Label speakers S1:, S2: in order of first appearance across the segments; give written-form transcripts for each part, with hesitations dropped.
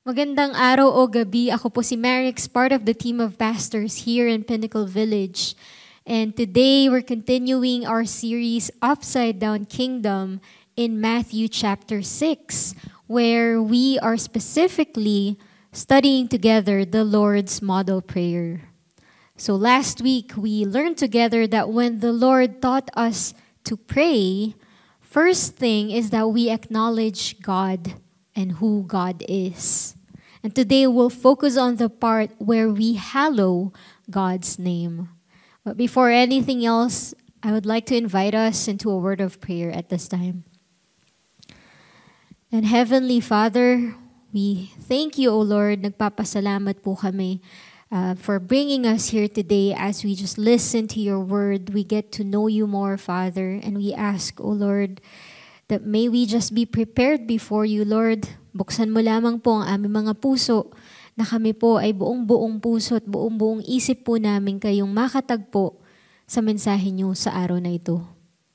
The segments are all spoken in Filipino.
S1: Magandang araw o gabi. Ako po si Marix, part of the team of pastors here in Pinnacle Village. And today we're continuing our series Upside Down Kingdom in Matthew chapter 6, where we are specifically studying together the Lord's model prayer. So last week we learned together that when the Lord taught us to pray, first thing is that we acknowledge God and who God is. And today we'll focus on the part where we hallow God's name. But before anything else, I would like to invite us into a word of prayer at this time. And Heavenly Father, we thank you, O Lord. Nagpapasalamat po kami for bringing us here today as we just listen to your word. We get to know you more, Father, and we ask, O Lord, that may we just be prepared before you, Lord. Buksan mo lamang po ang aming mga puso na kami po ay buong-buong puso at buong-buong isip po namin kayong makatagpo sa mensahe niyo sa araw na ito.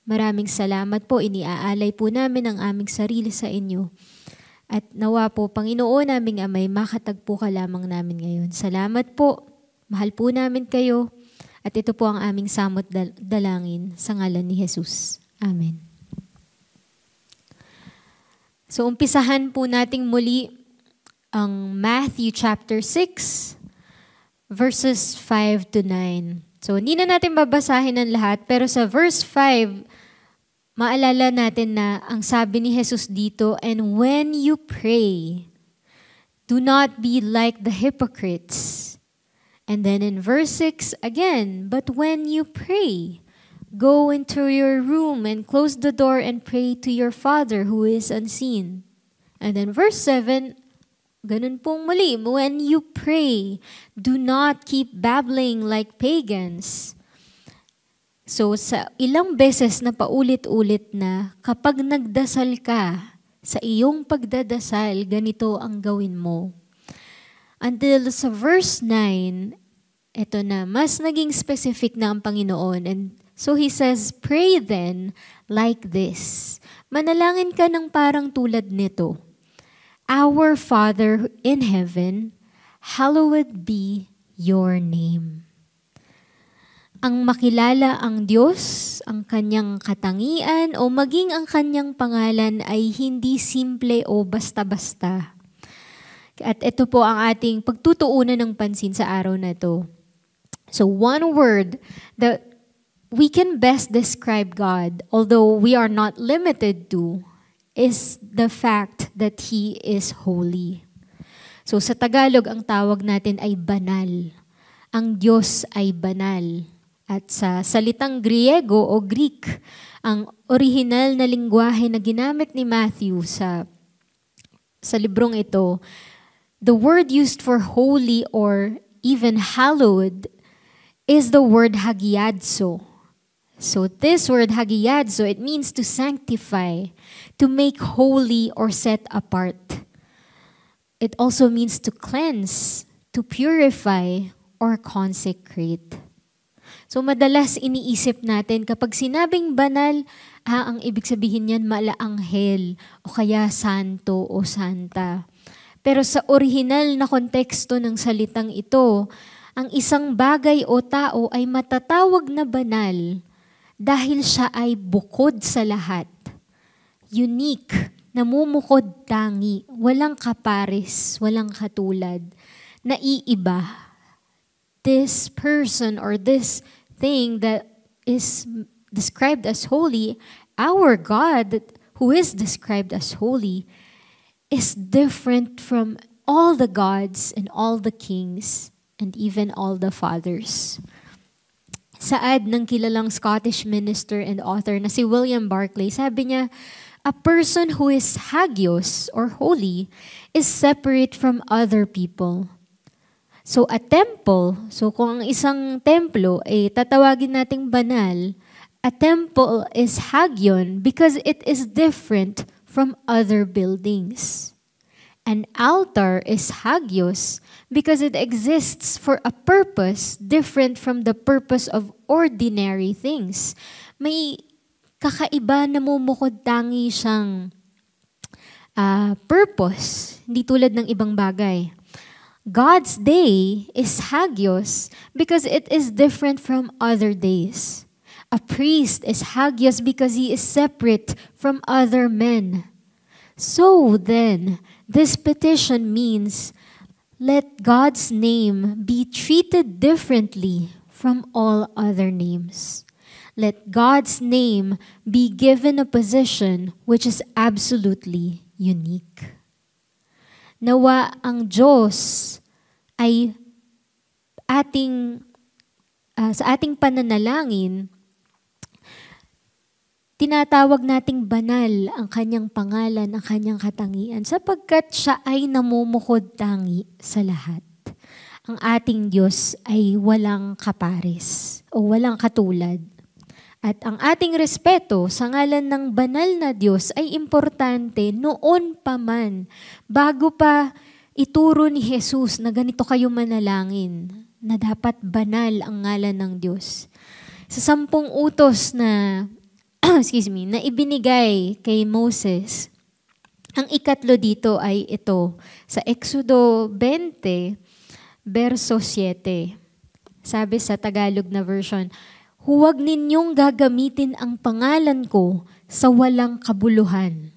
S1: Maraming salamat po. Iniaalay po namin ang aming sarili sa inyo. At nawa po, Panginoon naming Amay, makatagpo ka lamang namin ngayon. Salamat po. Mahal po namin kayo. At ito po ang aming samot dalangin sa ngalan ni Jesus. Amen. So umpisahan po nating muli ang Matthew chapter 6, verses 5 to 9. So hindi na natin babasahin ang lahat, pero sa verse 5, maalala natin na ang sabi ni Jesus dito, "And when you pray, do not be like the hypocrites." And then in verse 6 again, "But when you pray, go into your room and close the door and pray to your Father who is unseen." And then verse 7, ganun pong muli, "When you pray, do not keep babbling like pagans." So sa ilang beses na paulit-ulit na kapag nagdasal ka, sa iyong pagdadasal, ganito ang gawin mo. Until sa verse 9, ito na, mas naging specific na ang Panginoon. And so He says, "Pray then like this." Manalangin ka ng parang tulad nito. "Our Father in heaven, hallowed be your name." Ang makilala ang Diyos, ang kanyang katangian, o maging ang kanyang pangalan ay hindi simple o basta-basta. At ito po ang ating pagtutuunan ng pansin sa araw na ito. So one word that we can best describe God, although we are not limited to, is the fact that He is holy. So sa Tagalog, ang tawag natin ay banal. Ang Diyos ay banal. At sa salitang Griego o Greek, ang orihinal na lingwahe na ginamit ni Matthew sa librong ito, the word used for holy or even hallowed is the word hagiadzo. So this word hagiadzo, it means to sanctify, to make holy or set apart. It also means to cleanse, to purify, or consecrate. So madalas iniisip natin kapag sinabing banal, ang ibig sabihin niyan malaanghel o kaya santo o santa. Pero sa orihinal na konteksto ng salitang ito, ang isang bagay o tao ay matatawag na banal dahil siya ay bukod sa lahat. Unique, namumukod tangi, walang kapares, walang katulad, naiiba. This person or this thing that is described as holy, our God who is described as holy, is different from all the gods and all the kings and even all the fathers. Saad ng kilalang Scottish minister and author na si William Barclay, sabi niya, "A person who is hagios or holy is separate from other people." So a temple, so kung ang isang templo ay tatawagin nating banal, a temple is hagion because it is different from other buildings. An altar is hagios because it exists for a purpose different from the purpose of ordinary things. May kakaiba, namumukod tangi siyang purpose. hindi tulad ng ibang bagay. God's day is hagios because it is different from other days. A priest is hagios because he is separate from other men. So then, this petition means, let God's name be treated differently from all other names. Let God's name be given a position which is absolutely unique. Nawa ang Diyos ay sa ating pananalangin, tinatawag nating banal ang kanyang pangalan, ang kanyang katangian, sapagkat siya ay namumukod tangi sa lahat. Ang ating Diyos ay walang kapares o walang katulad. At ang ating respeto sa ngalan ng banal na Diyos ay importante noon pa man, bago pa ituro ni Jesus na ganito kayo manalangin, na dapat banal ang ngalan ng Diyos. Sa 10 utos na na ibinigay kay Moses, ang ikatlo dito ay ito, sa Exodo 20, verso 7. Sabi sa Tagalog na version, huwag ninyong gagamitin ang pangalan ko sa walang kabuluhan.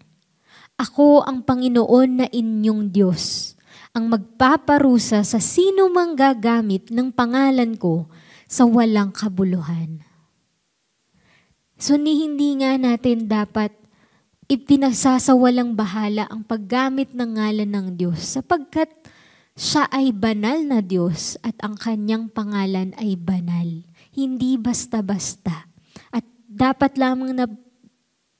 S1: Ako ang Panginoon na inyong Diyos, ang magpaparusa sa sino mang gagamit ng pangalan ko sa walang kabuluhan. So hindi nga natin dapat ipinasasawalang bahala ang paggamit ng ngalan ng Diyos sapagkat siya ay banal na Diyos at ang kanyang pangalan ay banal. Hindi basta-basta. At dapat lamang na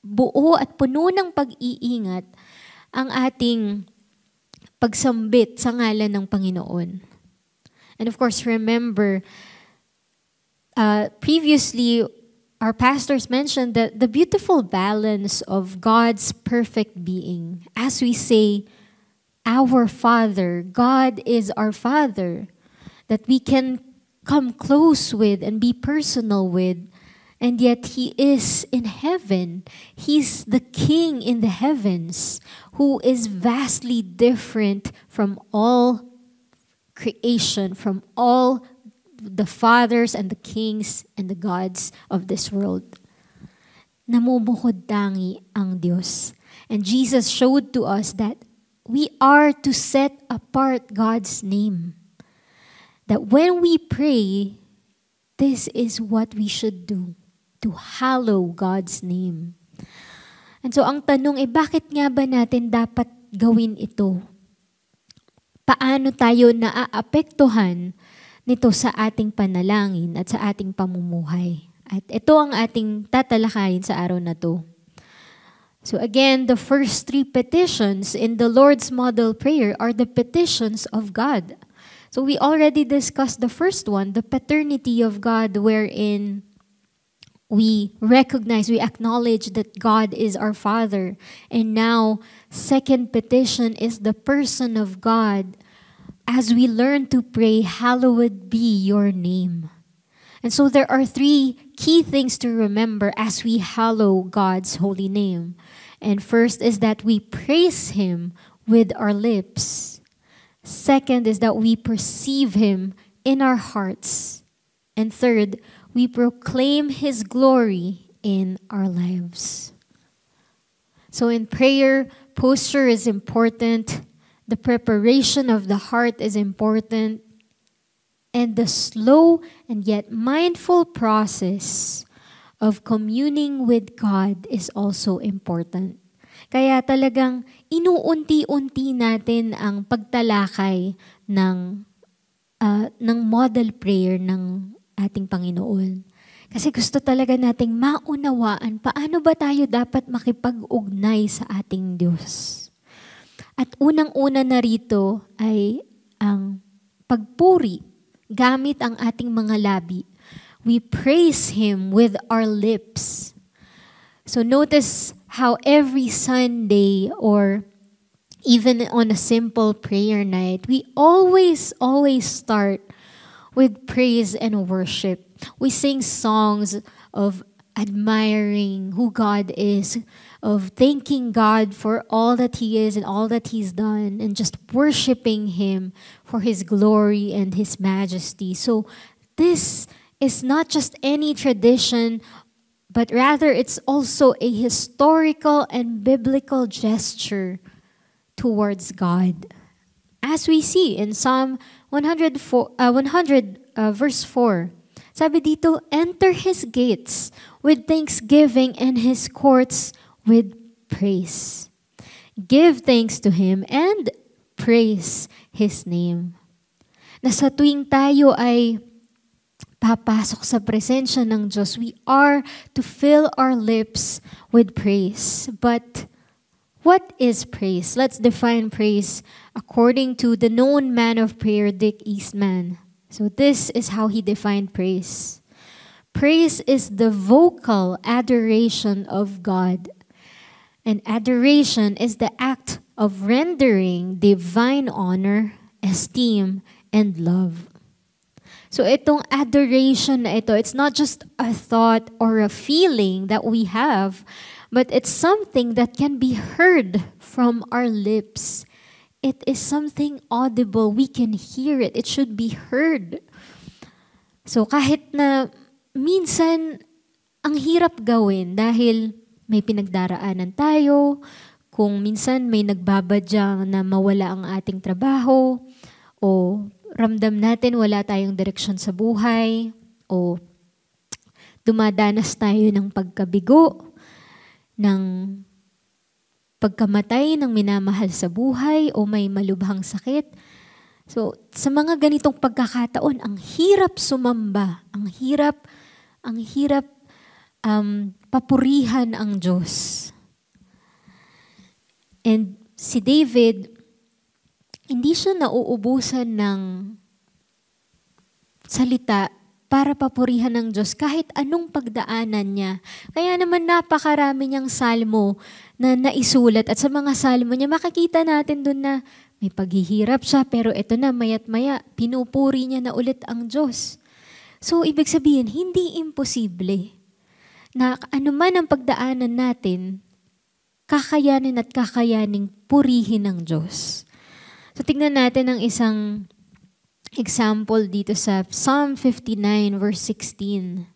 S1: buo at puno ng pag-iingat ang ating pagsambit sa ngalan ng Panginoon. And of course, remember, previously, our pastors mentioned that the beautiful balance of God's perfect being. As we say, our Father, God is our Father, that we can come close with and be personal with, and yet He is in heaven. He's the King in the heavens who is vastly different from all creation, from all the fathers and the kings and the gods of this world. Namumukod tangi ang Diyos. And Jesus showed to us that we are to set apart God's name. That when we pray, this is what we should do, to hallow God's name. And so ang tanong bakit nga ba natin dapat gawin ito? Paano tayo naaapektuhan nito sa ating panalangin at sa ating pamumuhay? At ito ang ating tatalakayin sa araw na to. So again, the first 3 petitions in the Lord's model prayer are the petitions of God. So we already discussed the first one, the paternity of God, wherein we recognize, we acknowledge that God is our Father. And now, second petition is the person of God as we learn to pray, hallowed be your name. And so there are 3 key things to remember as we hallow God's holy name. And first is that we praise Him with our lips. Second is that we perceive Him in our hearts. And third, we proclaim His glory in our lives. So in prayer, posture is important. The preparation of the heart is important. And the slow and yet mindful process of communing with God is also important. Kaya talagang inuunti-unti natin ang pagtalakay ng model prayer ng ating Panginoon. Kasi gusto talaga nating maunawaan paano ba tayo dapat makipag-ugnay sa ating Diyos. At unang-una na rito ay ang pagpuri gamit ang ating mga labi. We praise Him with our lips. So notice how every Sunday or even on a simple prayer night, we always start with praise and worship. We sing songs of admiring who God is, of thanking God for all that He is and all that He's done, and just worshiping Him for His glory and His majesty. So this is not just any tradition, but rather it's also a historical and biblical gesture towards God. As we see in Psalm 100 verse 4, sabi dito, enter His gates with thanksgiving and His courts with praise. Give thanks to Him and praise His name. Na sa tuwing tayo ay papasok sa presensya ng Diyos, we are to fill our lips with praise. But what is praise? Let's define praise according to the known man of prayer, Dick Eastman. So this is how he defined praise. Praise is the vocal adoration of God. And adoration is the act of rendering divine honor, esteem, and love. So itong adoration na ito, it's not just a thought or a feeling that we have, but it's something that can be heard from our lips. It is something audible. We can hear it. It should be heard. So kahit na minsan ang hirap gawin dahil may pinagdaraanan tayo, kung minsan may nagbabadyang na mawala ang ating trabaho, o ramdam natin wala tayong direksyon sa buhay, o dumadanas tayo ng pagkabigo, ng pagkamatay ng minamahal sa buhay, o may malubhang sakit. So, sa mga ganitong pagkakataon, ang hirap sumamba, ang hirap papurihan ang Diyos. And si David, hindi siya nauubusan ng salita para papurihan ng Diyos kahit anong pagdaanan niya. Kaya naman napakarami niyang salmo na naisulat, at sa mga salmo niya makikita natin doon na may paghihirap siya, pero ito na maya't maya pinupuri niya na ulit ang Diyos. So ibig sabihin, hindi imposible na anuman ang pagdaanan natin, kakayanin at kakayaning purihin ng Diyos. So tingnan natin ang isang example dito sa Psalm 59 verse 16.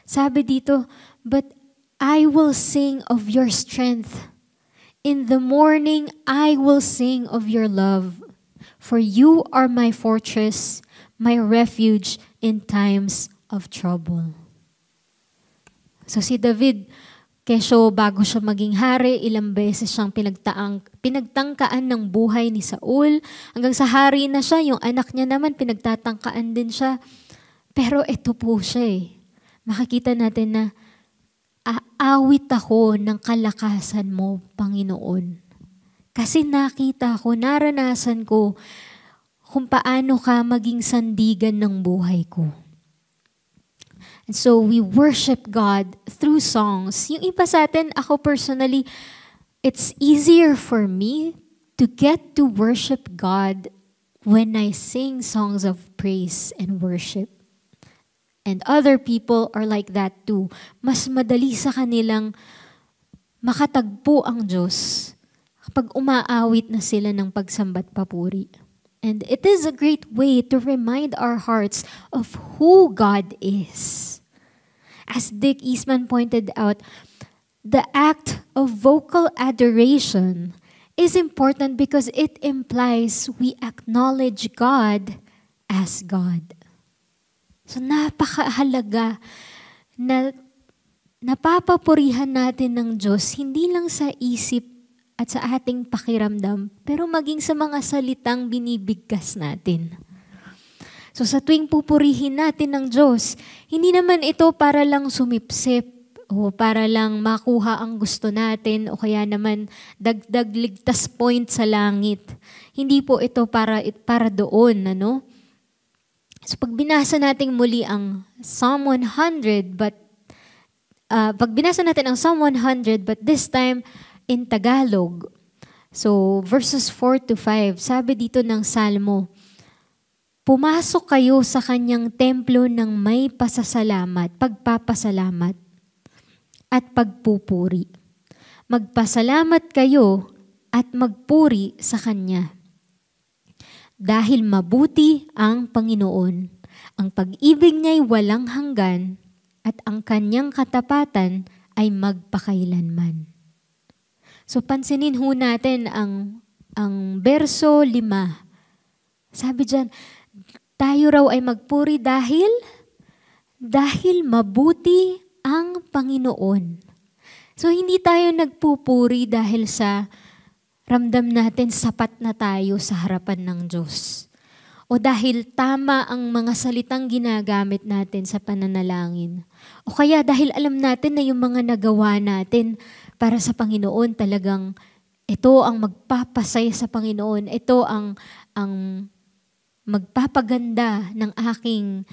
S1: Sabi dito, "But I will sing of your strength. In the morning I will sing of your love. For you are my fortress, my refuge in times of trouble." So si David, kesyo bago siya maging hari, ilang beses siyang pinagtangkaan ng buhay ni Saul. Hanggang sa hari na siya, yung anak niya naman pinagtatangkaan din siya. Pero ito po siya eh. Makikita natin na aawit ako ng kalakasan mo, Panginoon. Kasi nakita ko, naranasan ko kung paano ka maging sandigan ng buhay ko. And so we worship God through songs. Yung iba sa atin, ako personally, it's easier for me to get to worship God when I sing songs of praise and worship. And other people are like that too. Mas madali sa kanilang makatagpo ang Diyos kapag umaawit na sila ng pagsambat papuri. And it is a great way to remind our hearts of who God is. As Dick Eastman pointed out, the act of vocal adoration is important because it implies we acknowledge God as God. So napakahalaga na napapapurihan natin ng Diyos hindi lang sa isip at sa ating pakiramdam, pero maging sa mga salitang binibigkas natin. So sa tuwing pupurihin natin ng Diyos, hindi naman ito para lang sumipsip o para lang makuha ang gusto natin o kaya naman dagdag ligtas point sa langit. Hindi po ito para doon, ano? So pag binasa natin muli ang Psalm 100, pag binasa natin ang Psalm 100, but this time in Tagalog. So verses 4 to 5, sabi dito ng Salmo, "Pumasok kayo sa kanyang templo ng may pagpapasalamat at pagpupuri. Magpasalamat kayo at magpuri sa Kanya. Dahil mabuti ang Panginoon, ang pag-ibig niya'y walang hanggan at ang Kanyang katapatan ay magpakailanman. So pansinin ho natin ang verso 5. Sabi diyan, tayo raw ay magpuri dahil mabuti ang Panginoon. So hindi tayo nagpupuri dahil sa ramdam natin sapat na tayo sa harapan ng Diyos. O dahil tama ang mga salitang ginagamit natin sa pananalangin. O kaya dahil alam natin na yung mga nagawa natin para sa Panginoon talagang ito ang magpapasaya sa Panginoon. Ito ang magpapaganda ng aking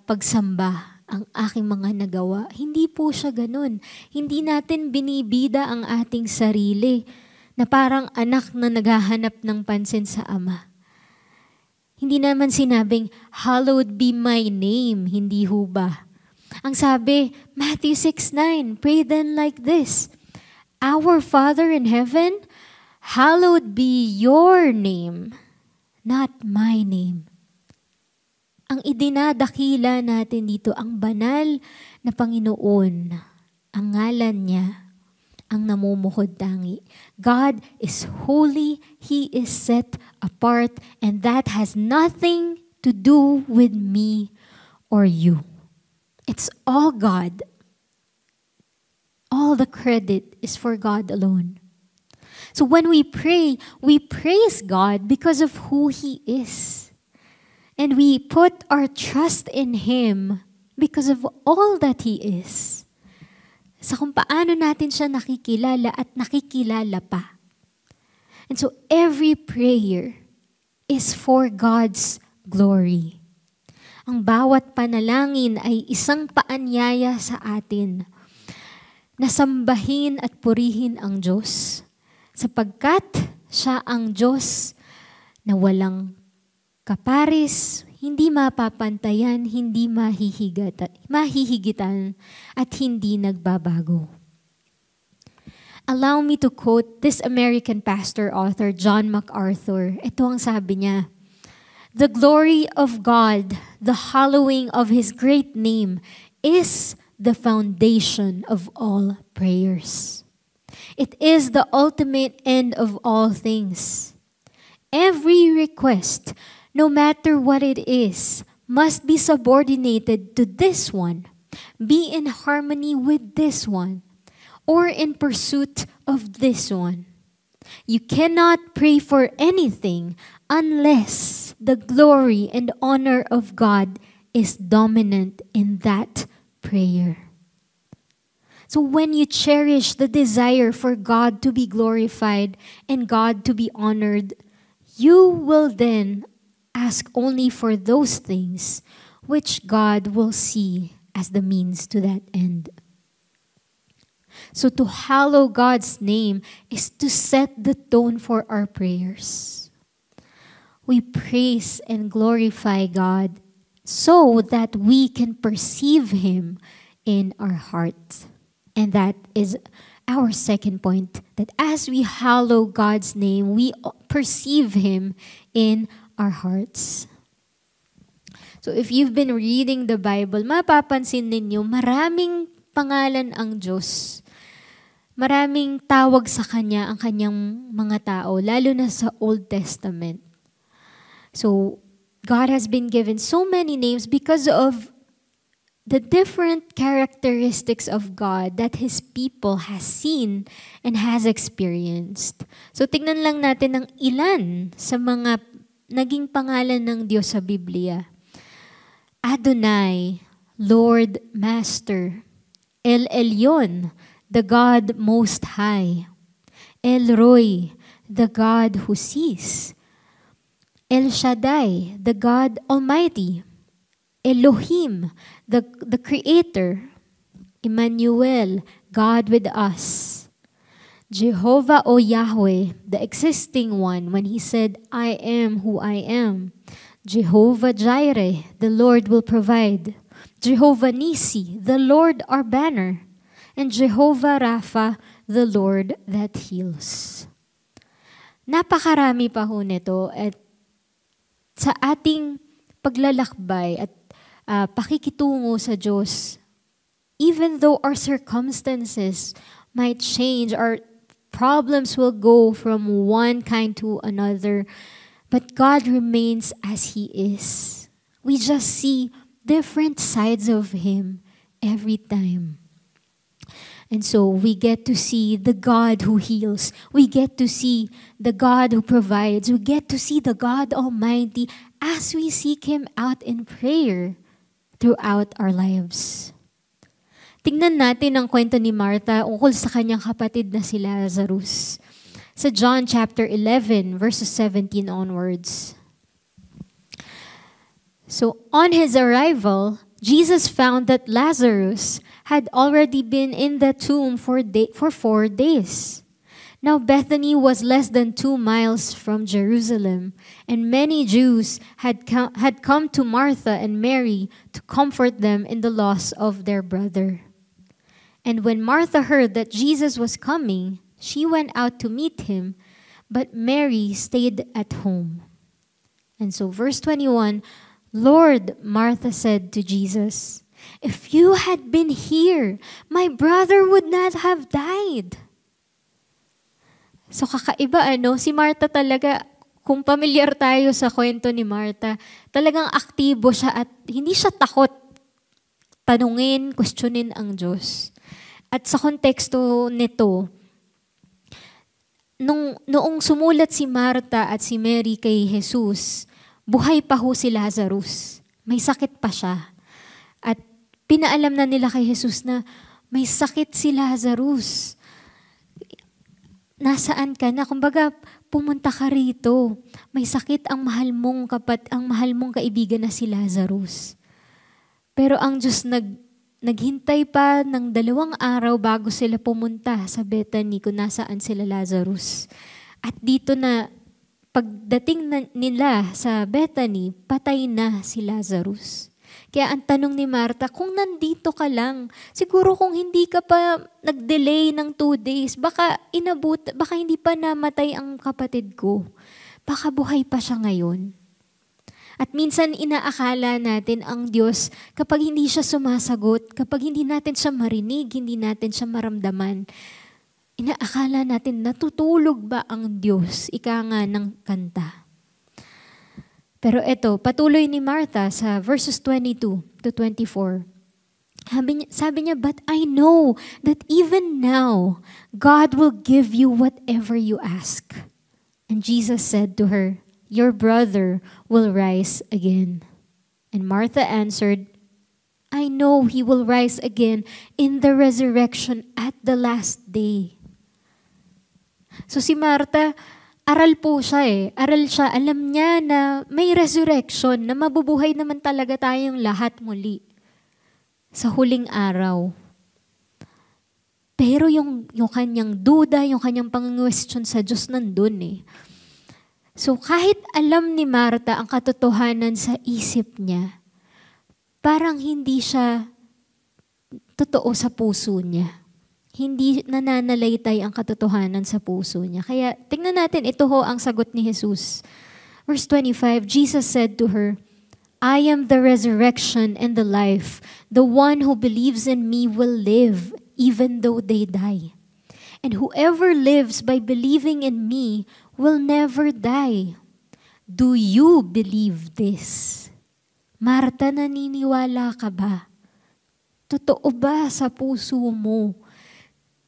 S1: pagsamba, ang aking mga nagawa. Hindi po siya ganun. Hindi natin binibida ang ating sarili na parang anak na naghahanap ng pansin sa Ama. Hindi naman sinabing, hallowed be my name, hindi ho ba? Ang sabi, Matthew 6:9, pray then like this, Our Father in heaven, hallowed be your name, not my name. Ang idinadakila natin dito, ang banal na Panginoon, ang ngalan niya, ang namumuhod tangi. God is holy, He is set apart, and that has nothing to do with me or you. It's all God. All the credit is for God alone. So when we pray, we praise God because of who He is. And we put our trust in Him because of all that He is. Sa kung paano natin siya nakikilala at nakikilala pa. And so every prayer is for God's glory. Ang bawat panalangin ay isang paanyaya sa atin na sambahin at purihin ang Diyos sapagkat siya ang Diyos na walang kaparis, hindi mapapantayan, hindi mahihigitan, at hindi nagbabago. Allow me to quote this American pastor-author, John MacArthur. Ito ang sabi niya, "The glory of God, the hallowing of His great name, is the foundation of all prayers. It is the ultimate end of all things. Every request, no matter what it is, must be subordinated to this one, be in harmony with this one, or in pursuit of this one. You cannot pray for anything unless the glory and honor of God is dominant in that prayer." So when you cherish the desire for God to be glorified and God to be honored, you will then ask only for those things which God will see as the means to that end. So to hallow God's name is to set the tone for our prayers. We praise and glorify God so that we can perceive Him in our hearts. And that is our second point, that as we hallow God's name, we perceive Him in our hearts. So if you've been reading the Bible, mapapansin ninyo maraming pangalan ang Diyos. Maraming tawag sa Kanya ang Kanyang mga tao, lalo na sa Old Testament. So God has been given so many names because of the different characteristics of God that His people has seen and has experienced. So tignan lang natin ang ilan sa mga naging pangalan ng Diyos sa Biblia. Adonai, Lord, Master. El Elyon, the God Most High. El Roi, the God who sees. El Shaddai, the God Almighty. Elohim, the Creator. Emmanuel, God with us. Jehovah o Yahweh, the existing one, when He said, I am who I am. Jehovah Jireh, the Lord will provide. Jehovah Nisi, the Lord our banner. And Jehovah Rapha, the Lord that heals. Napakarami pa ho nito at sa ating paglalakbay at pakikitungo sa Diyos, even though our circumstances might change, our problems will go from one kind to another, but God remains as He is. We just see different sides of Him every time. And so we get to see the God who heals. We get to see the God who provides. We get to see the God Almighty as we seek Him out in prayer throughout our lives. Tingnan natin ang kwento ni Martha ukol sa kanyang kapatid na si Lazarus. Sa John chapter 11, verses 17 onwards. So, on his arrival, Jesus found that Lazarus had already been in the tomb for 4 days. Now Bethany was less than 2 miles from Jerusalem, and many Jews had come to Martha and Mary to comfort them in the loss of their brother. And when Martha heard that Jesus was coming, she went out to meet him, but Mary stayed at home. And so verse 21, Lord, Martha said to Jesus, if you had been here, my brother would not have died. So kakaiba si Martha talaga, kung pamilyar tayo sa kwento ni Martha, talagang aktibo siya at hindi siya takot tanungin, questionin ang Diyos. At sa konteksto nito, noong sumulat si Martha at si Mary kay Jesus, buhay pa ho si Lazarus. May sakit pa siya. At pinaalam na nila kay Jesus na may sakit si Lazarus. Nasaan ka na? Kumbaga, pumunta ka rito. May sakit ang mahal mong kaibigan na si Lazarus. Pero ang Diyos naghintay pa ng 2 araw bago sila pumunta sa Bethany kung nasaan sila Lazarus. At dito na, pagdating nila sa Bethany, patay na si Lazarus. Kaya ang tanong ni Martha, kung nandito ka lang, siguro kung hindi ka pa nag-delay ng 2 days, baka hindi pa namatay ang kapatid ko. Baka buhay pa siya ngayon. At minsan inaakala natin ang Diyos kapag hindi siya sumasagot, kapag hindi natin siya marinig, hindi natin siya maramdaman, inaakala natin natutulog ba ang Diyos? Ika nga ng kanta. Pero eto, patuloy ni Martha sa verses 22 to 24. Sabi niya, but I know that even now, God will give you whatever you ask. And Jesus said to her, your brother will rise again. And Martha answered, I know he will rise again in the resurrection at the last day. So si Martha, aral po siya Aral siya, alam niya na may resurrection, na mabubuhay naman talaga tayong lahat muli sa huling araw. Pero yung kanyang duda, yung kanyang pang-question sa Diyos nandun So kahit alam ni Martha ang katotohanan sa isip niya, parang hindi siya totoo sa puso niya. Hindi nananalaytay ang katotohanan sa puso niya. Kaya tingnan natin, ito ho ang sagot ni Jesus. Verse 25, Jesus said to her, I am the resurrection and the life. The one who believes in me will live even though they die. And whoever lives by believing in me will never die. Do you believe this? Martha, naniniwala ka ba? Totoo ba sa puso mo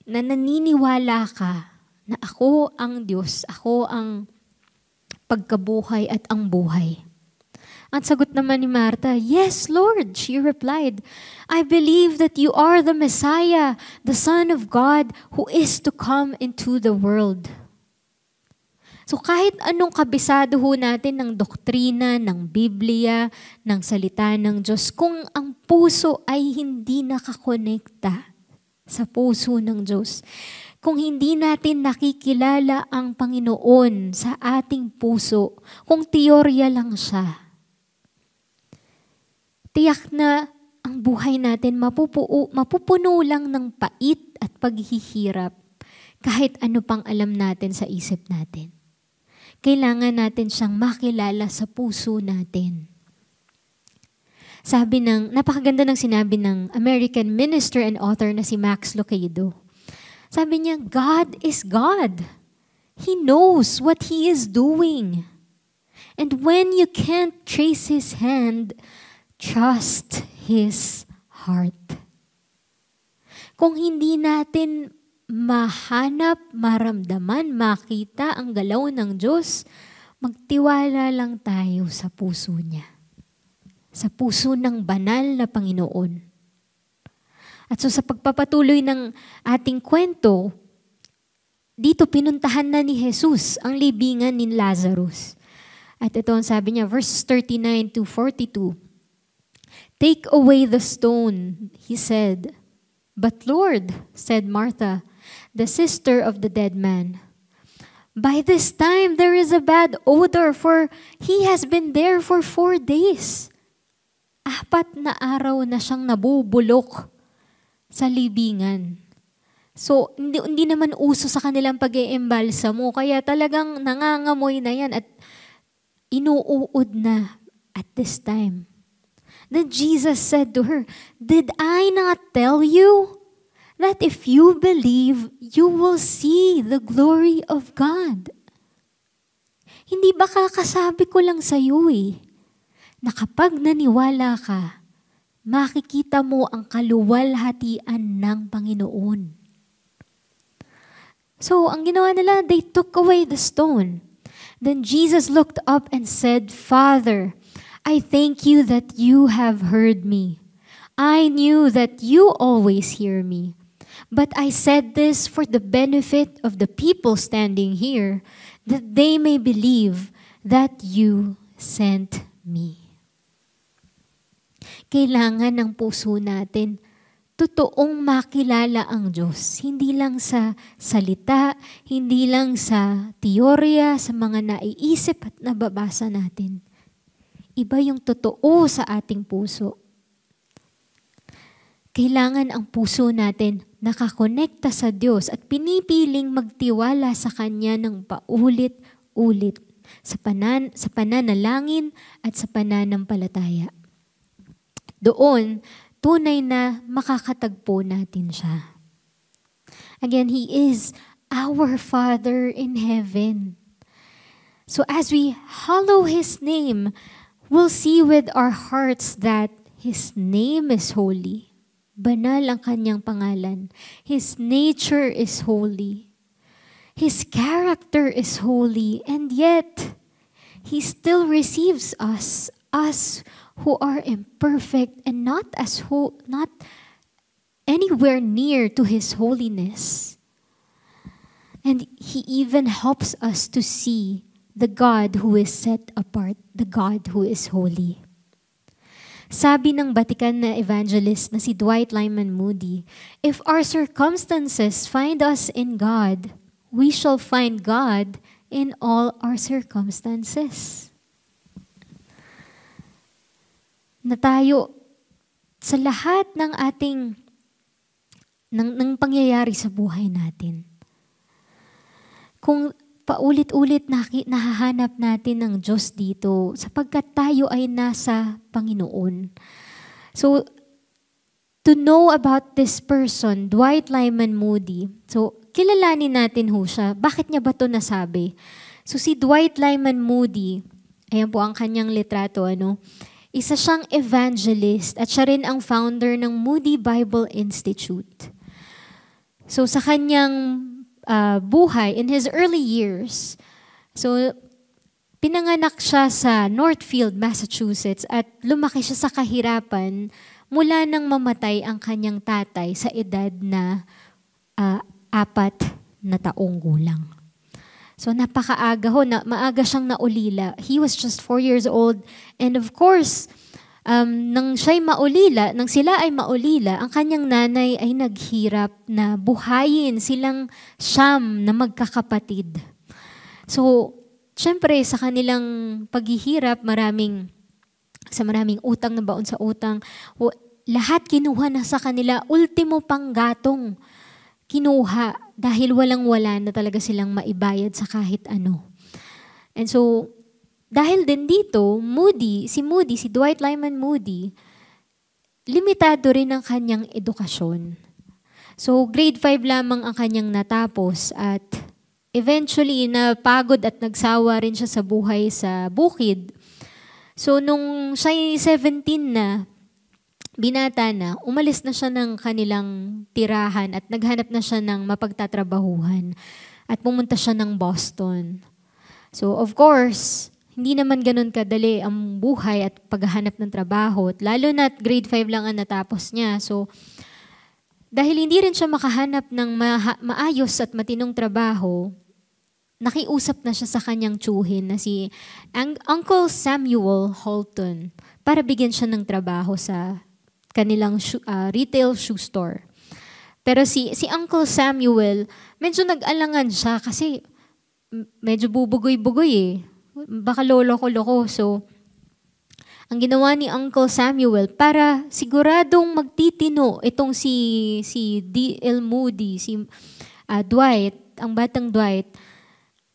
S1: na naniniwala ka na ako ang Diyos, ako ang pagkabuhay at ang buhay? Ang sagot naman ni Martha, yes, Lord, she replied, I believe that you are the Messiah, the Son of God, who is to come into the world. So kahit anong kabisado ho natin ng doktrina, ng Biblia, ng salita ng Diyos, kung ang puso ay hindi nakakonekta sa puso ng Diyos, kung hindi natin nakikilala ang Panginoon sa ating puso, kung teorya lang siya, tiyak na ang buhay natin mapupuno lang ng pait at paghihirap. kahit ano pang alam natin sa isip natin. Kailangan natin siyang makilala sa puso natin. Napakaganda ng sinabi ng American minister and author na si Max Lucado. Sabi niya, God is God. He knows what He is doing. And when you can't trace His hand, trust His heart. Kung hindi natin mahanap, maramdaman, makita ang galaw ng Diyos, magtiwala lang tayo sa puso niya. Sa puso ng banal na Panginoon. At so sa pagpapatuloy ng ating kwento, dito pinuntahan na ni Jesus ang libingan ni Lazarus. At ito ang sabi niya, verses 39 to 42. Take away the stone, he said. But Lord, said Martha, the sister of the dead man, by this time there is a bad odor, for he has been there for 4 days. 4 na araw na siyang nabubulok sa libingan. So, hindi naman uso sa kanilang pag-iembalsamo, kaya talagang nangangamoy na yan at inuuod na at this time. Then Jesus said to her, did I not tell you that if you believe, you will see the glory of God? Hindi ba kakasabi ko lang sa iyo na kapag naniwala ka, makikita mo ang kaluwalhatian ng Panginoon. So, ang ginawa nila, they took away the stone. Then Jesus looked up and said, Father, I thank you that you have heard me. I knew that you always hear me. But I said this for the benefit of the people standing here, that they may believe that you sent me. Kailangan ng puso natin totoong makilala ang Diyos. Hindi lang sa salita, hindi lang sa teorya, sa mga naiisip at nababasa natin. Iba yung totoo sa ating puso. Kailangan ang puso natin nakakonekta sa Diyos at pinipiling magtiwala sa Kanya ng paulit-ulit sa pananalangin at sa pananampalataya. Doon, tunay na makakatagpo natin siya. Again, He is our Father in heaven. So as we hallow His name, we'll see with our hearts that His name is holy. Banal ang Kanyang pangalan. His nature is holy. His character is holy. And yet, He still receives us who are imperfect and not anywhere near to His holiness. And He even helps us to see the God who is set apart, the God who is holy. Sabi ng Vatican na evangelist na si Dwight Lyman Moody, if our circumstances find us in God, we shall find God in all our circumstances. Na tayo, sa lahat ng ating ng pangyayari sa buhay natin, kung paulit-ulit nahahanap natin ng Diyos dito sapagkat tayo ay nasa Panginoon. So, to know about this person, Dwight Lyman Moody, so kilalanin natin ho siya. Bakit niya ba ito nasabi? So si Dwight Lyman Moody, ayan po ang kanyang litrato, isa siyang evangelist at siya rin ang founder ng Moody Bible Institute. So sa kanyang buhay, in his early years, so pinanganak siya sa Northfield, Massachusetts at lumaki siya sa kahirapan mula nang mamatay ang kanyang tatay sa edad na 4 na taong gulang. So napakaaga maaga siyang naulila. He was just 4 years old and of course, nang sila ay maulila, ang kanyang nanay ay naghirap na buhayin silang 9 na magkakapatid. So, syempre sa kanilang paghihirap, maraming utang na baon sa utang, lahat kinuha na sa kanila, ultimo panggatong. kinuha dahil walang-wala na talaga silang maibayad sa kahit ano. And so, dahil din dito, si Dwight Lyman Moody, limitado rin ang kanyang edukasyon. So, grade 5 lamang ang kanyang natapos at eventually, napagod at nagsawa rin siya sa buhay sa bukid. So, nung siya 17 na, binata na, umalis na siya ng kanilang tirahan at naghanap na siya ng mapagtatrabahuhan at pumunta siya ng Boston. So, of course, hindi naman ganun kadali ang buhay at paghahanap ng trabaho. Lalo na't grade 5 lang ang natapos niya. So, dahil hindi rin siya makahanap ng maayos at matinong trabaho, nakiusap na siya sa kanyang tiyuhin na si Uncle Samuel Holton para bigyan siya ng trabaho sa kanilang retail shoe store. Pero si Uncle Samuel, medyo nag-alangan siya kasi medyo bubugoy-bugoy eh. Baka lolo-loko. So, ang ginawa ni Uncle Samuel para siguradong magtitino itong si D.L. Moody, si Dwight, ang batang Dwight,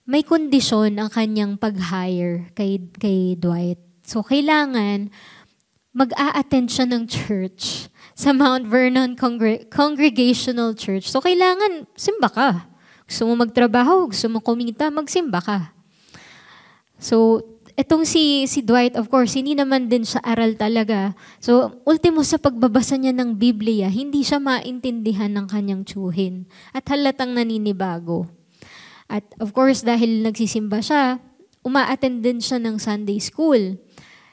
S1: may kondisyon ang kanyang pag-hire kay Dwight. So, kailangan mag-a-attend siya ng church sa Mount Vernon Congregational Church. So, kailangan simba ka. Gusto mo magtrabaho, gusto mo kumita, magsimba ka. So, etong si Dwight, of course, hindi naman din siya aral talaga. So, ultimo sa pagbabasa niya ng Biblia, hindi siya maintindihan ng kanyang tiyuhin. At halatang naninibago. At of course, dahil nagsisimba siya, uma-attend din siya ng Sunday school.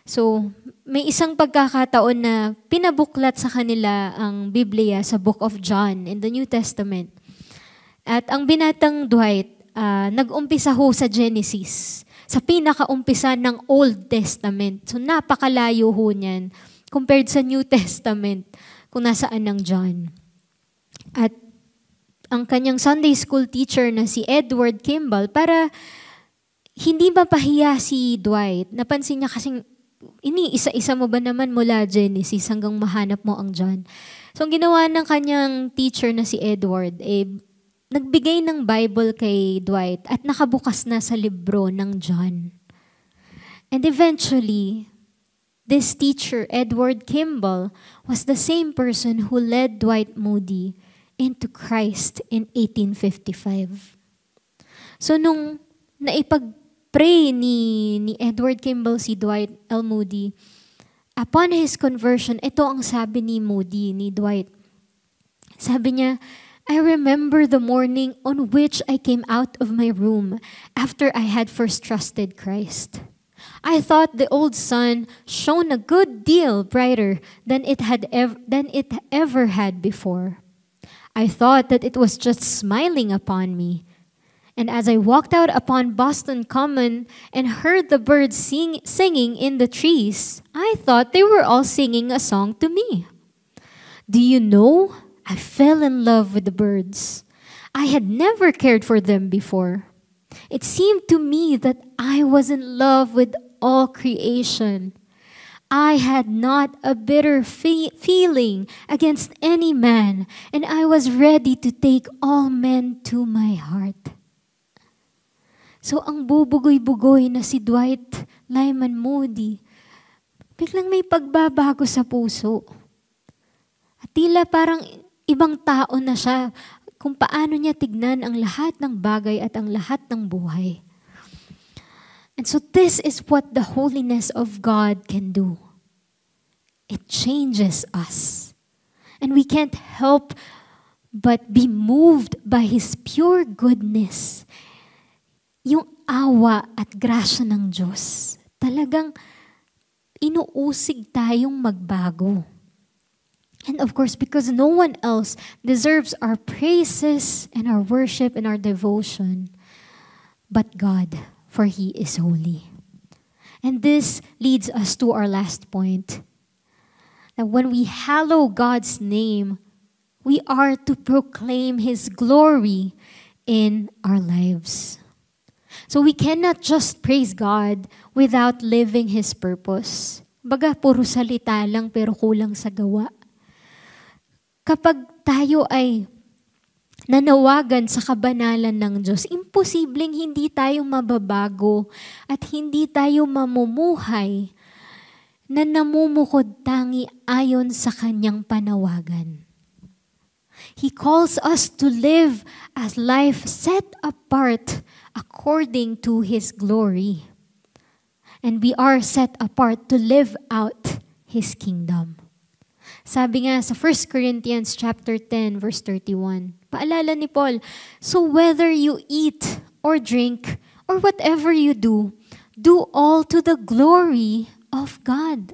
S1: So, may isang pagkakataon na pinabuklat sa kanila ang Biblia sa Book of John in the New Testament. At ang binatang Dwight, nag-umpisa ho sa Genesis, sa pinakaumpisa ng Old Testament. So, napakalayo ho niyan compared sa New Testament kung nasaan ng John. At ang kanyang Sunday school teacher na si Edward Kimball, para hindi mapahiya si Dwight, napansin niya kasing isa-isa mo ba naman mula Genesis hanggang mahanap mo ang John. So, ang ginawa ng kanyang teacher na si Edward, nagbigay ng Bible kay Dwight at nakabukas na sa libro ng John. And eventually, this teacher, Edward Kimball, was the same person who led Dwight Moody into Christ in 1855. So, nung naipag-pray ni Edward Kimball si Dwight L. Moody, upon his conversion, ito ang sabi ni Dwight. Sabi niya, I remember the morning on which I came out of my room after I had first trusted Christ. I thought the old sun shone a good deal brighter than it ever had before. I thought that it was just smiling upon me. And as I walked out upon Boston Common and heard the birds singing in the trees, I thought they were all singing a song to me. Do you know, I fell in love with the birds. I had never cared for them before. It seemed to me that I was in love with all creation. I had not a bitter feeling against any man, and I was ready to take all men to my heart. So ang bubugoy-bugoy na si Dwight Lyman Moody, biglang may pagbabago sa puso. At tila parang ibang tao na siya kung paano niya tignan ang lahat ng bagay at ang lahat ng buhay. And so this is what the holiness of God can do. It changes us. And we can't help but be moved by His pure goodness. Yung awa at grasya ng Diyos, talagang inuusig tayong magbago. And of course, because no one else deserves our praises and our worship and our devotion but God, for He is holy. And this leads us to our last point. That when we hallow God's name, we are to proclaim His glory in our lives. So we cannot just praise God without living His purpose. Baga, puro salita lang pero kulang sa gawa. Kapag tayo ay nanawagan sa kabanalan ng Diyos, imposibleng hindi tayo mababago at hindi tayo mamumuhay na namumukod tangi ayon sa kanyang panawagan. He calls us to live as life set apart according to His glory. And we are set apart to live out His kingdom. Sabi nga sa 1 Corinthians chapter 10 verse 31, paalala ni Paul, so whether you eat or drink or whatever you do all to the glory of God.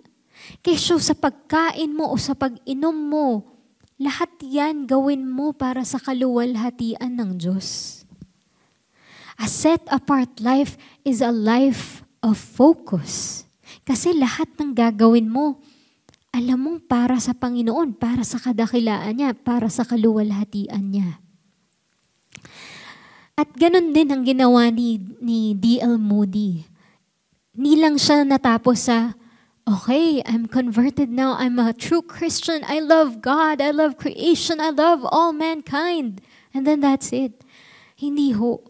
S1: Kesyo sa pagkain mo o sa pag-inom mo, lahat yan gawin mo para sa kaluwalhatian ng Diyos. A set-apart life is a life of focus. Kasi lahat ng gagawin mo, alam mong para sa Panginoon, para sa kadakilaan niya, para sa kaluwalhatian niya. At ganun din ang ginawa ni D.L. Moody. Hindi lang siya natapos sa, okay, I'm converted now. I'm a true Christian. I love God. I love creation. I love all mankind. And then that's it. Hindi ho.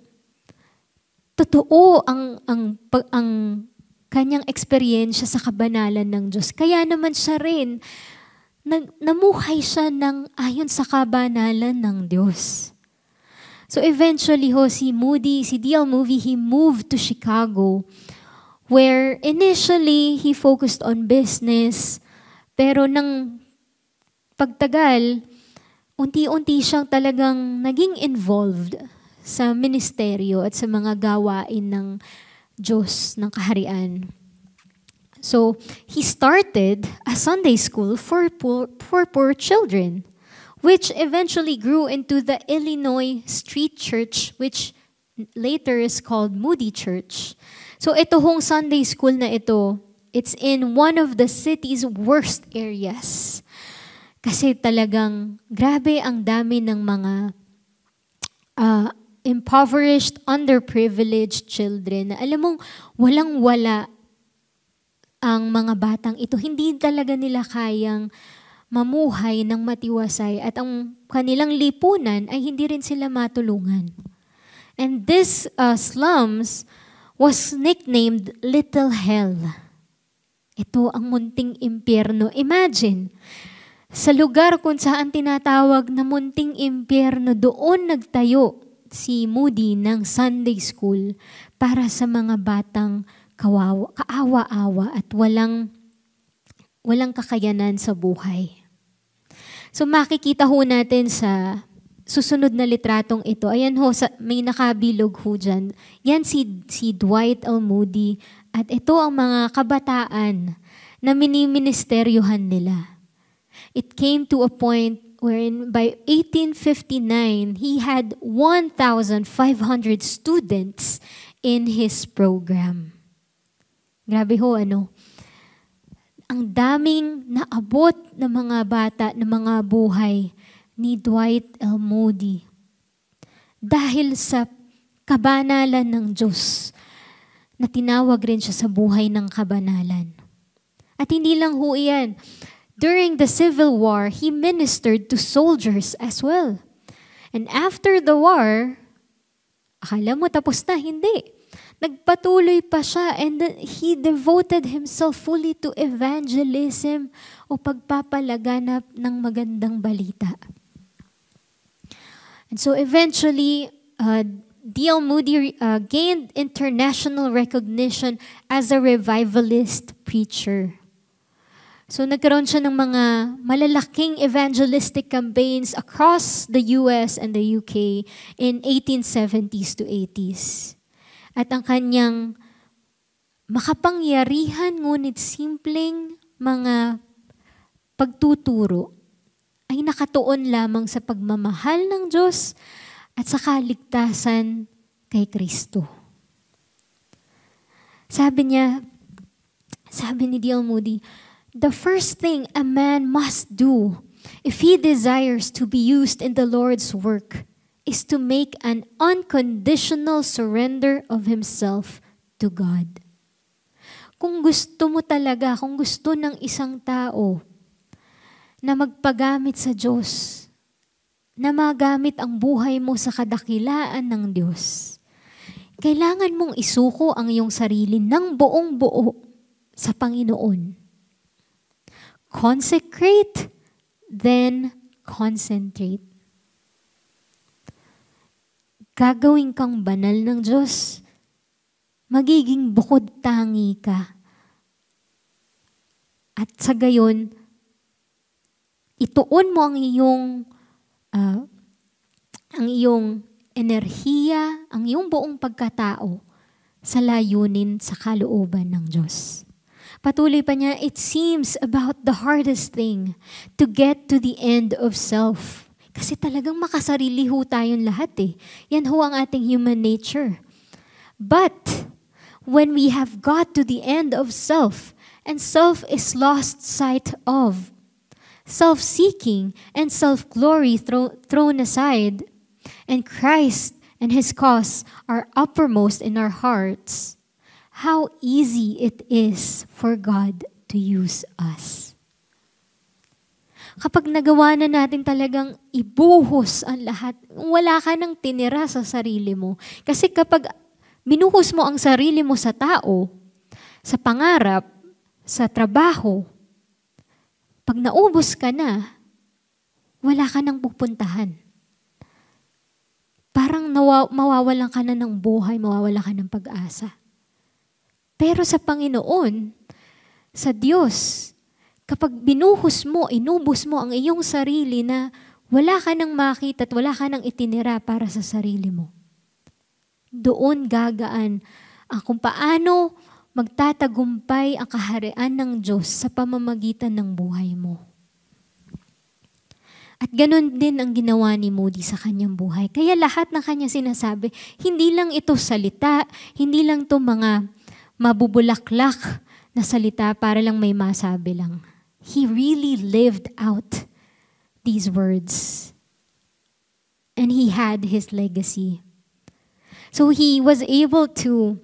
S1: Totoo ang kanyang eksperyensya sa kabanalan ng Diyos. Kaya naman siya rin, namuhay siya ng ayon sa kabanalan ng Diyos. So eventually ho, si D.L. Moody, he moved to Chicago, where initially, he focused on business, pero nang pagtagal, unti-unti siyang talagang naging involved sa ministeryo at sa mga gawain ng Diyos, ng kaharian. So, he started a Sunday school for poor children, which eventually grew into the Illinois Street Church, which later is called Moody Church. So ito hong Sunday school na ito, it's in one of the city's worst areas. Kasi talagang grabe ang dami ng mga impoverished, underprivileged children na alam mong walang-wala ang mga batang ito. Hindi talaga nila kayang mamuhay ng matiwasay at ang kanilang lipunan ay hindi rin sila matulungan. And this slums was nicknamed Little Hell. Ito ang munting impyerno. Imagine, sa lugar kung saan tinatawag na munting impyerno, doon nagtayo si Moody ng Sunday School para sa mga batang kaawa-awa at walang kakayanan sa buhay. So makikita ho natin sa susunod na litratong ito. Ayan ho, may nakabilog ho dyan. Yan si Dwight L. Moody. At ito ang mga kabataan na miniministeryohan nila. It came to a point wherein by 1859, he had 1,500 students in his program. Grabe ho, ano? Ang daming naabot ng mga bata, ng mga buhay ni Dwight L. Moody. Dahil sa kabanalan ng Diyos, na tinawag rin siya sa buhay ng kabanalan. At hindi lang ho iyan. During the Civil War, he ministered to soldiers as well. And after the war, akala mo tapos na, hindi. Nagpatuloy pa siya and he devoted himself fully to evangelism o pagpapalaganap ng magandang balita. And so eventually, D.L. Moody gained international recognition as a revivalist preacher. So nagkaroon siya ng mga malalaking evangelistic campaigns across the US and the UK in 1870s to 80s. At ang kanyang makapangyarihan ngunit simpleng mga pagtuturo ay nakatuon lamang sa pagmamahal ng Diyos at sa kaligtasan kay Kristo. Sabi ni D.L. Moody, the first thing a man must do if he desires to be used in the Lord's work is to make an unconditional surrender of himself to God. Kung gusto mo talaga, kung gusto ng isang tao na magpagamit sa Diyos, na magamit ang buhay mo sa kadakilaan ng Diyos, kailangan mong isuko ang iyong sarili ng buong buo sa Panginoon. Consecrate, then concentrate. Gagawin kang banal ng Diyos. Magiging bukod tangi ka. At sa gayon, ituon mo ang iyong enerhiya, ang iyong buong pagkatao sa layunin sa kalooban ng Diyos. Patuloy pa niya, it seems about the hardest thing to get to the end of self. Kasi talagang makasarili ho tayong lahat eh. Yan ho ang ating human nature. But when we have got to the end of self, and self is lost sight of, self-seeking and self-glory thrown aside, and Christ and His cause are uppermost in our hearts, how easy it is for God to use us. Kapag nagawa na natin talagang ibuhos ang lahat, wala ka nang tinira sa sarili mo. Kasi kapag binuhos mo ang sarili mo sa tao, sa pangarap, sa trabaho, pag naubos ka na, wala ka nang pupuntahan. Parang mawawalan ka na ng buhay, mawawalan ka ng pag-asa. Pero sa Panginoon, sa Diyos, kapag binuhos mo, inubos mo ang iyong sarili na wala ka nang makita at wala ka nang itinira para sa sarili mo, doon gagaan ang kung paano magtatagumpay ang kaharian ng Diyos sa pamamagitan ng buhay mo. At ganun din ang ginawa ni Moody sa kanyang buhay. Kaya lahat ng kanyang sinasabi, hindi lang ito salita, hindi lang ito mga mabubulaklak na salita para lang may masabi lang. He really lived out these words. And he had his legacy. So he was able to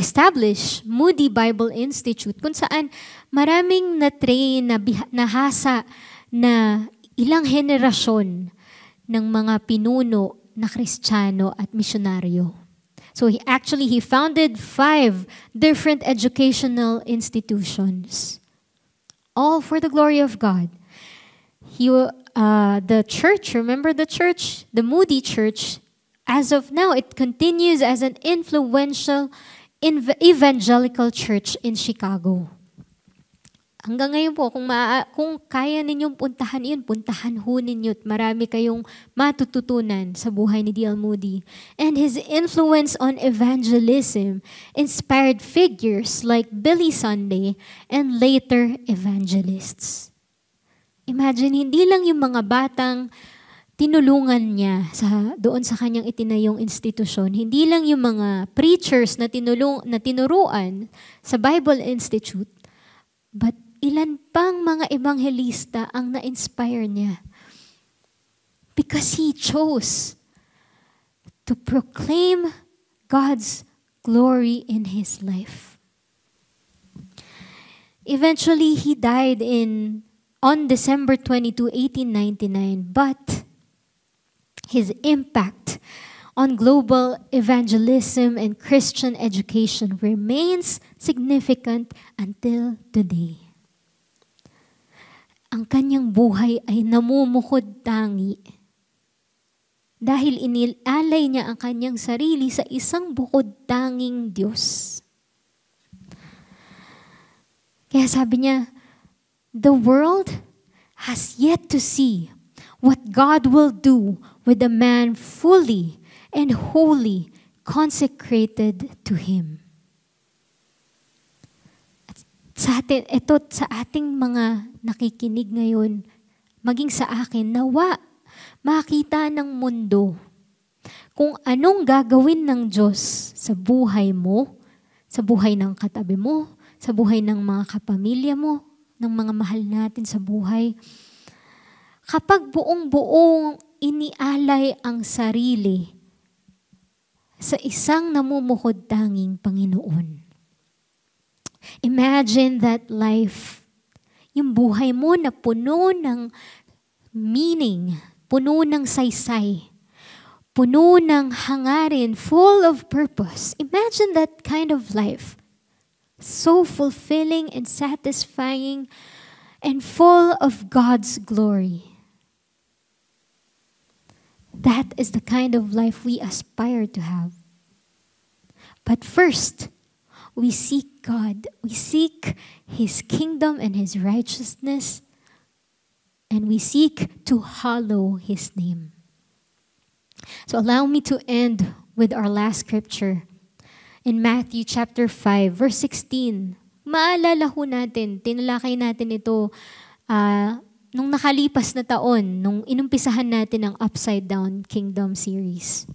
S1: establish Moody Bible Institute kung saan maraming na-train, nahasa na ilang henerasyon ng mga pinuno na Kristiyano at misyonaryo. So he founded 5 different educational institutions, all for the glory of God. The church, remember the church, the Moody Church, as of now, it continues as an influential evangelical church in Chicago. Hanggang ngayon po, kung kaya ninyong puntahan yun, puntahan ho ninyo at marami kayong matututunan sa buhay ni D.L. Moody. And his influence on evangelism inspired figures like Billy Sunday and later evangelists. Imagine, hindi lang yung mga batang tinulungan niya doon sa kanyang itinayong institusyon, hindi lang yung mga preachers na tinuruan sa Bible Institute, but ilan pang mga ebanghelista ang na-inspire niya. Because he chose to proclaim God's glory in his life. Eventually, he died on December 22, 1899, but his impact on global evangelism and Christian education remains significant until today. Ang kanyang buhay ay namumukod tangi dahil inilalay niya ang kanyang sarili sa isang bukod tanging Diyos. Kaya sabi niya, the world has yet to see what God will do with a man fully and wholly consecrated to Him. Sa ating mga nakikinig ngayon, maging sa akin, nawa makita ng mundo kung anong gagawin ng Diyos sa buhay mo, sa buhay ng katabi mo, sa buhay ng mga kapamilya mo, ng mga mahal natin sa buhay. Kapag buong-buong inialay ang sarili sa isang namumukod tanging Panginoon. Imagine that life, yung buhay mo na puno ng meaning, puno ng saysay, puno ng hangarin, full of purpose. Imagine that kind of life. So fulfilling and satisfying and full of God's glory. That is the kind of life we aspire to have. But first, we seek God. We seek His kingdom and His righteousness. And we seek to hallow His name. So allow me to end with our last scripture. In Matthew chapter 5, verse 16. Maalala ho natin, tinalakay natin ito nung nakalipas na taon, nung inumpisahan natin ang Upside Down Kingdom series.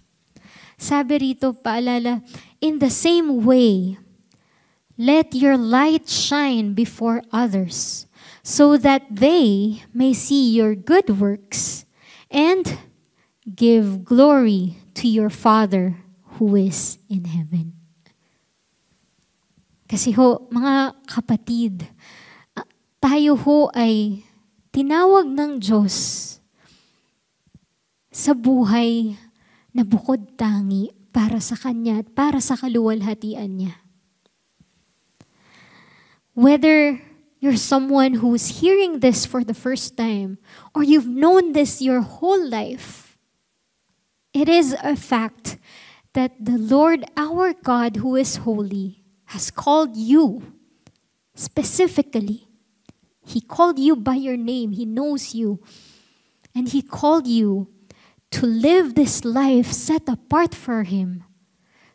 S1: Sabi rito, paalala, in the same way, let your light shine before others, so that they may see your good works and give glory to your Father who is in heaven. Kasi ho, mga kapatid, tayo ho ay tinawag ng Diyos sa buhay na bukod tangi para sa Kanya at para sa kaluwalhatian niya. Whether you're someone who's hearing this for the first time or you've known this your whole life, it is a fact that the Lord our God who is holy has called you specifically. He called you by your name. He knows you. And He called you to live this life set apart for Him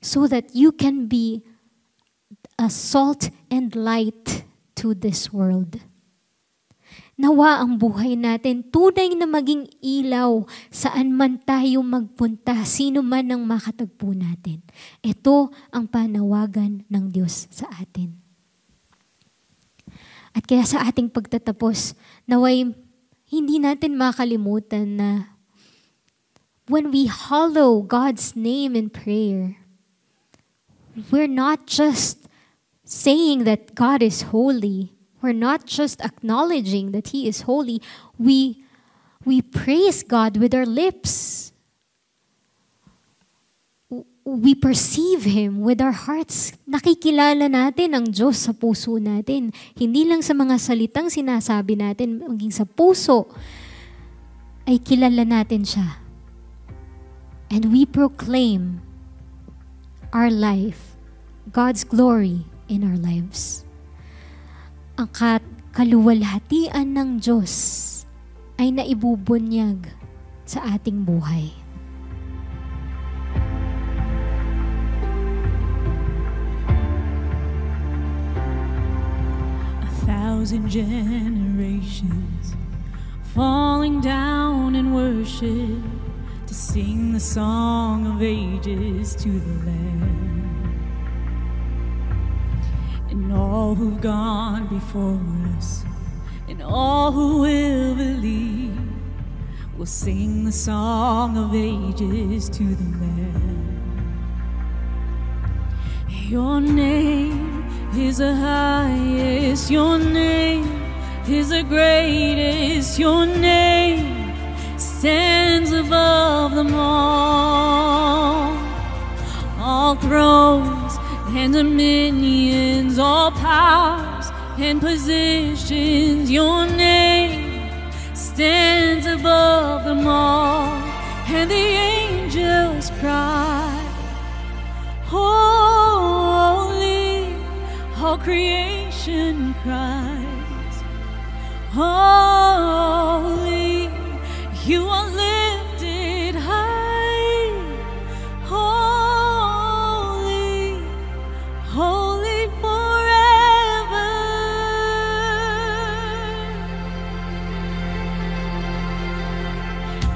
S1: so that you can be a salt and light to this world. Nawa ang buhay natin tunay na maging ilaw saan man tayo magpunta, sino man ang makatagpo natin. Ito ang panawagan ng Diyos sa atin. At kaya sa ating pagtatapos, naway hindi natin makalimutan na when we hallow God's name in prayer, we're not just saying that God is holy. We're not just acknowledging that He is holy. We praise God with our lips. We perceive Him with our hearts. Nakikilala natin ang Diyos sa puso natin. Hindi lang sa mga salitang sinasabi natin, maging sa puso ay kilala natin siya. And we proclaim our life, God's glory in our lives. Ang kaluwalhatian ng Diyos ay naibubunyag sa ating buhay.
S2: A thousand generations falling down in worship to sing the song of ages to the Lamb. And all who've gone before us, and all who will believe, will sing the song of ages to the Lamb. Your name is the highest, your name is the greatest, your name stands above them all. All thrones and dominions, all powers and positions, your name stands above them all. And the angels cry, holy, all creation cries, holy, you are lifted high, holy, holy forever.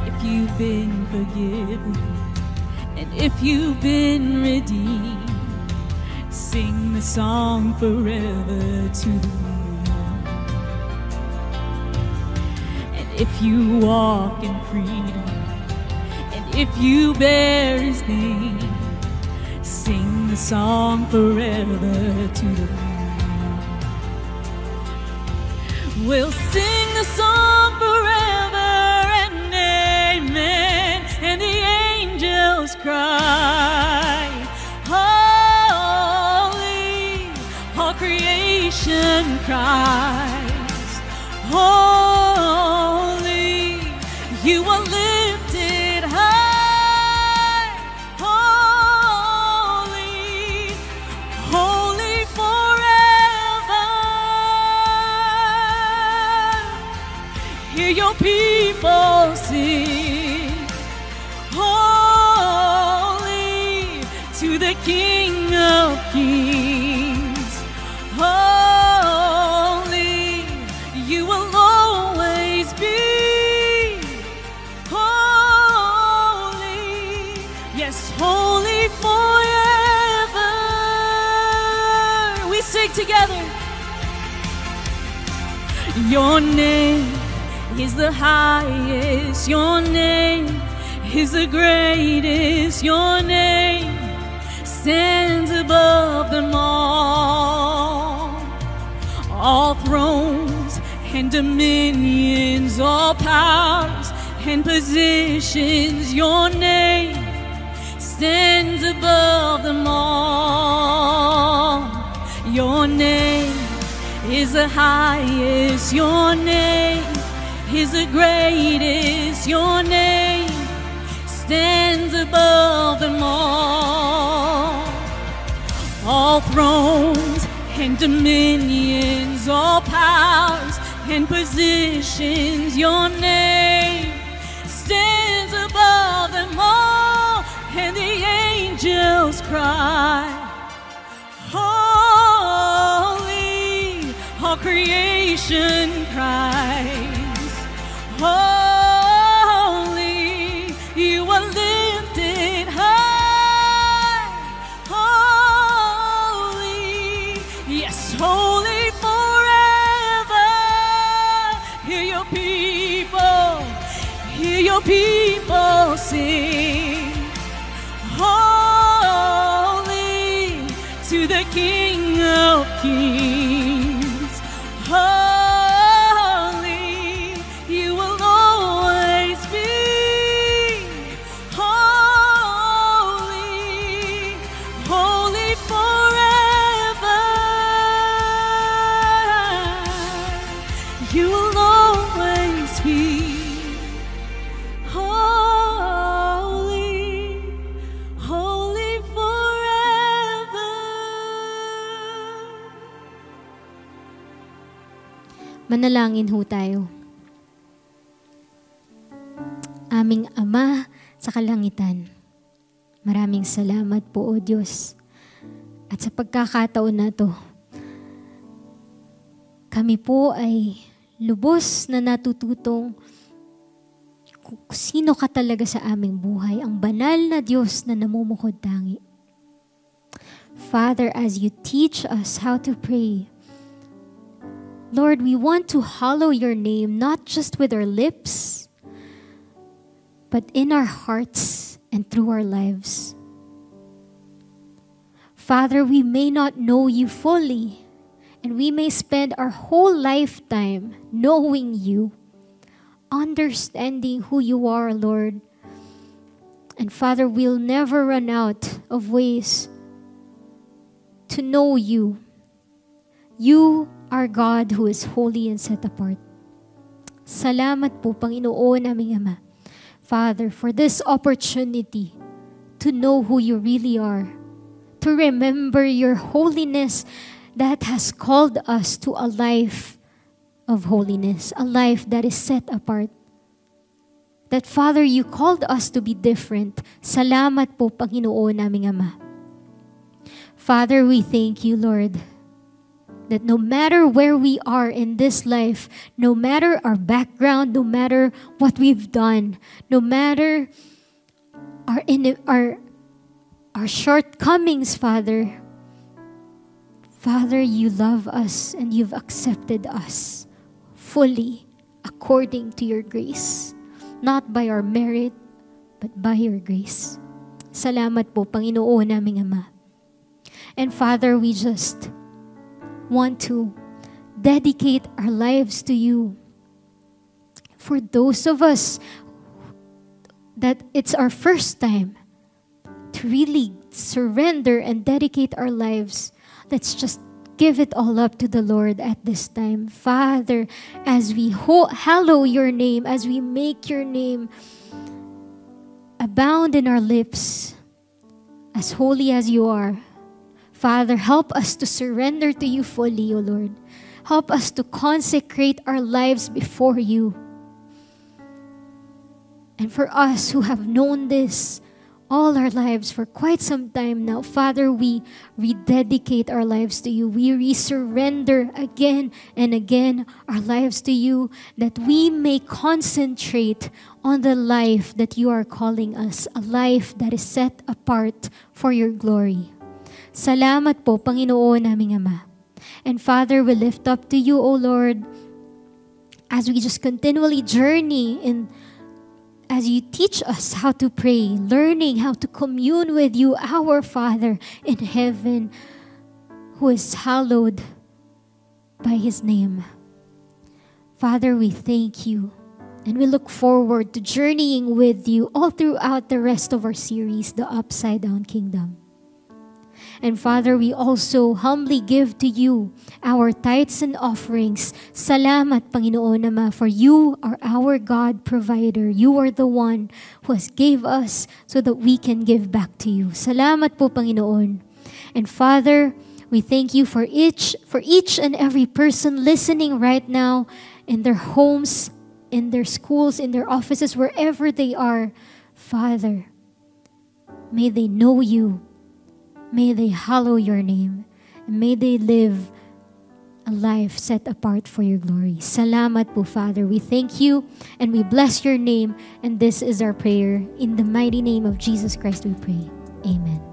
S2: If you've been forgiven and if you've been redeemed, sing the song forever to the Lord. And if you walk in freedom and if you bear His name, sing the song forever to the Lord. We'll sing the song forever cry, holy. All creation cries, holy. You are lifted high, holy, holy forever. Hear your people sing, holy to the King of Kings. Holy, you will always be holy. Yes, holy forever. We sing together. Your name is the highest, your name is the greatest, your name stands above them all thrones and dominions, all powers and positions, your name stands above them all. Your name is the highest, your name is the greatest, your name stands above them all thrones and dominions, all powers and positions, your name stands above them all. And the angels cry, holy. All creation cries, holy. You are lifted high, holy. Yes, holy forever. Hear your people sing, holy to the King of Kings. Holy, you will always be holy, holy forever. You will always be holy, holy forever.
S1: Manalangin ho tayo. Aming Ama sa kalangitan, maraming salamat po, O Diyos. At sa pagkakataon na to, kami po ay lubos na natututong kung sino ka talaga sa aming buhay, ang banal na Diyos na namumukod tangi. Father, as you teach us how to pray, Lord, we want to hallow your name, not just with our lips, but in our hearts and through our lives. Father, we may not know you fully, and we may spend our whole lifetime knowing you, understanding who you are, Lord. And Father, we'll never run out of ways to know you. You are God who is holy and set apart. Salamat po, Panginoon aming Ama, Father, for this opportunity to know who you really are, to remember your holiness that has called us to a life of holiness, a life that is set apart. That, Father, you called us to be different. Salamat po, Panginoon aming Ama. Father, we thank you, Lord, that no matter where we are in this life, no matter our background, no matter what we've done, no matter our shortcomings, Father, you love us and you've accepted us fully according to your grace. Not by our merit, but by your grace. Salamat po, Panginoon naming Ama. And Father, we just want to dedicate our lives to you. For those of us that it's our first time to really surrender and dedicate our lives, let's just give it all up to the Lord at this time. Father, as we hallow your name, as we make your name abound in our lips, as holy as you are, Father, help us to surrender to you fully, O Lord. Help us to consecrate our lives before you. And for us who have known this all our lives for quite some time now, Father, we rededicate our lives to you. We resurrender again and again our lives to you, that we may concentrate on the life that you are calling us, a life that is set apart for your glory. Salamat po, Panginoon naming Ama. And Father, we lift up to you, O Lord, as we just continually journey as you teach us how to pray, learning how to commune with you, our Father in heaven, who is hallowed by his name. Father, we thank you, and we look forward to journeying with you all throughout the rest of our series, The Upside Down Kingdom. And Father, we also humbly give to you our tithes and offerings. Salamat, Panginoon Ama, for you are our God provider. You are the one who has gave us so that we can give back to you. Salamat po, Panginoon. And Father, we thank you for each and every person listening right now in their homes, in their schools, in their offices, wherever they are. Father, may they know you. May they hallow your name. And may they live a life set apart for your glory. Salamat po, Father. We thank you and we bless your name. And this is our prayer. In the mighty name of Jesus Christ we pray. Amen.